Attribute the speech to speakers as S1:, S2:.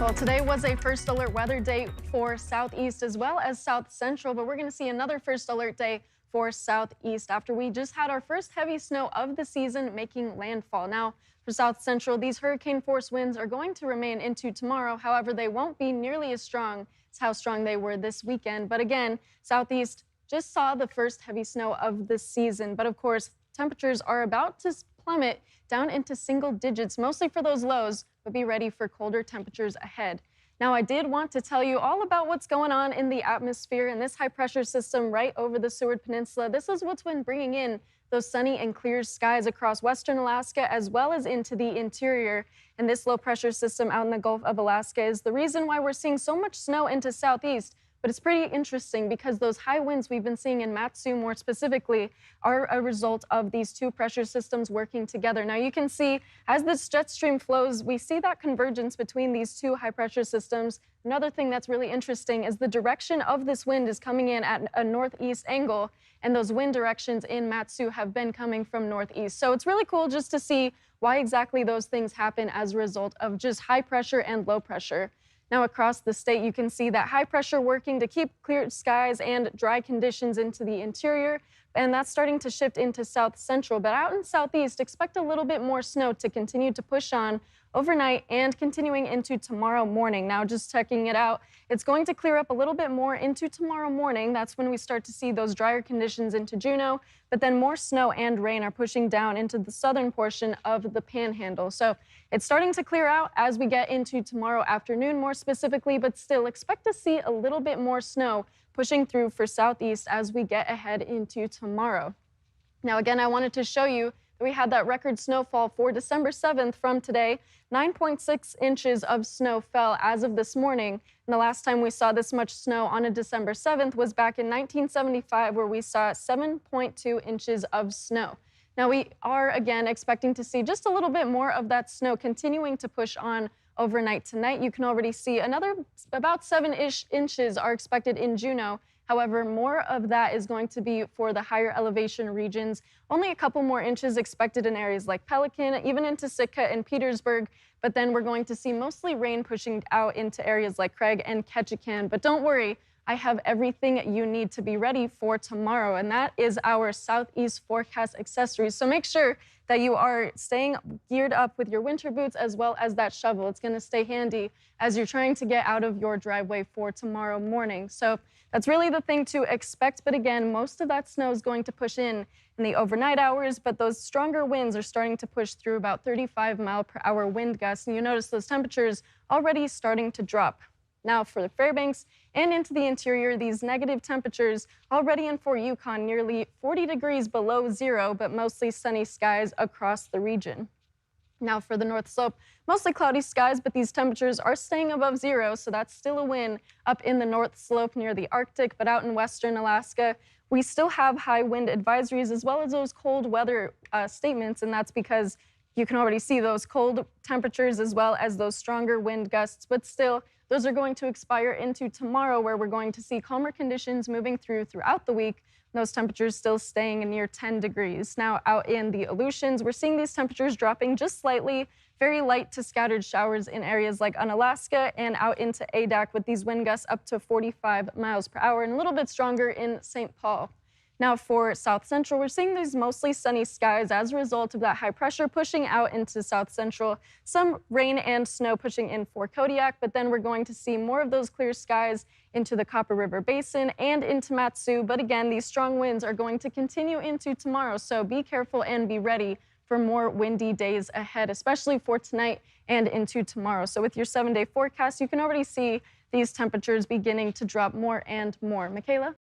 S1: Well, today was a first alert weather day for Southeast as well as South Central, but we're going to see another first alert day for Southeast after we just had our first heavy snow of the season making landfall. Now, for South Central, these hurricane force winds are going to remain into tomorrow. However, they won't be nearly as strong as how strong they were this weekend. But again, Southeast just saw the first heavy snow of the season. But of course, temperatures are about to plummet down into single digits, mostly for those lows, but be ready for colder temperatures ahead. Now, I did want to tell you all about what's going on in the atmosphere and this high pressure system right over the Seward Peninsula. This is what's been bringing in those sunny and clear skies across western Alaska as well as into the interior. And this low pressure system out in the Gulf of Alaska is the reason why we're seeing so much snow into Southeast. But it's pretty interesting because those high winds we've been seeing in Matsu more specifically are a result of these two pressure systems working together. Now you can see as this jet stream flows, we see that convergence between these two high pressure systems. Another thing that's really interesting is the direction of this wind is coming in at a northeast angle, and those wind directions in Matsu have been coming from northeast. So it's really cool just to see why exactly those things happen as a result of just high pressure and low pressure. Now, across the state, you can see that high pressure working to keep clear skies and dry conditions into the interior, and that's starting to shift into South Central. But out in Southeast, expect a little bit more snow to continue to push on overnight and continuing into tomorrow morning. Now, just checking it out, it's going to clear up a little bit more into tomorrow morning. That's when we start to see those drier conditions into Juneau, but then more snow and rain are pushing down into the southern portion of the Panhandle. So it's starting to clear out as we get into tomorrow afternoon more specifically, but still expect to see a little bit more snow pushing through for Southeast as we get ahead into tomorrow. Now, again, I wanted to show you that we had that record snowfall for December 7th from today. 9.6 inches of snow fell as of this morning. And the last time we saw this much snow on a December 7th was back in 1975, where we saw 7.2 inches of snow. Now, we are, again, expecting to see just a little bit more of that snow continuing to push on overnight tonight. You can already see another about 7-ish inches are expected in Juneau. However, more of that is going to be for the higher elevation regions. Only a couple more inches expected in areas like Pelican, even into Sitka and Petersburg. But then we're going to see mostly rain pushing out into areas like Craig and Ketchikan. But don't worry, I have everything you need to be ready for tomorrow, and that is our Southeast forecast accessories. So make sure that you are staying geared up with your winter boots as well as that shovel. It's going to stay handy as you're trying to get out of your driveway for tomorrow morning. So that's really the thing to expect. But again, most of that snow is going to push in the overnight hours, but those stronger winds are starting to push through about 35-mile-per-hour wind gusts. And you notice those temperatures already starting to drop. Now, for the Fairbanks and into the interior, these negative temperatures already in Fort Yukon, nearly 40 degrees below zero, but mostly sunny skies across the region. Now, for the North Slope, mostly cloudy skies, but these temperatures are staying above zero, so that's still a win up in the North Slope near the Arctic. But out in western Alaska, we still have high wind advisories as well as those cold weather statements, and that's because you can already see those cold temperatures as well as those stronger wind gusts, but still, those are going to expire into tomorrow, where we're going to see calmer conditions moving throughout the week. Those temperatures still staying near 10 degrees. Now, out in the Aleutians, we're seeing these temperatures dropping just slightly, very light to scattered showers in areas like Unalaska and out into Adak with these wind gusts up to 45 miles per hour and a little bit stronger in St. Paul. Now, for South Central, we're seeing these mostly sunny skies as a result of that high pressure pushing out into South Central. Some rain and snow pushing in for Kodiak, but then we're going to see more of those clear skies into the Copper River Basin and into Matsu. But again, these strong winds are going to continue into tomorrow, so be careful and be ready for more windy days ahead, especially for tonight and into tomorrow. So with your 7-day forecast, you can already see these temperatures beginning to drop more and more. Michaela?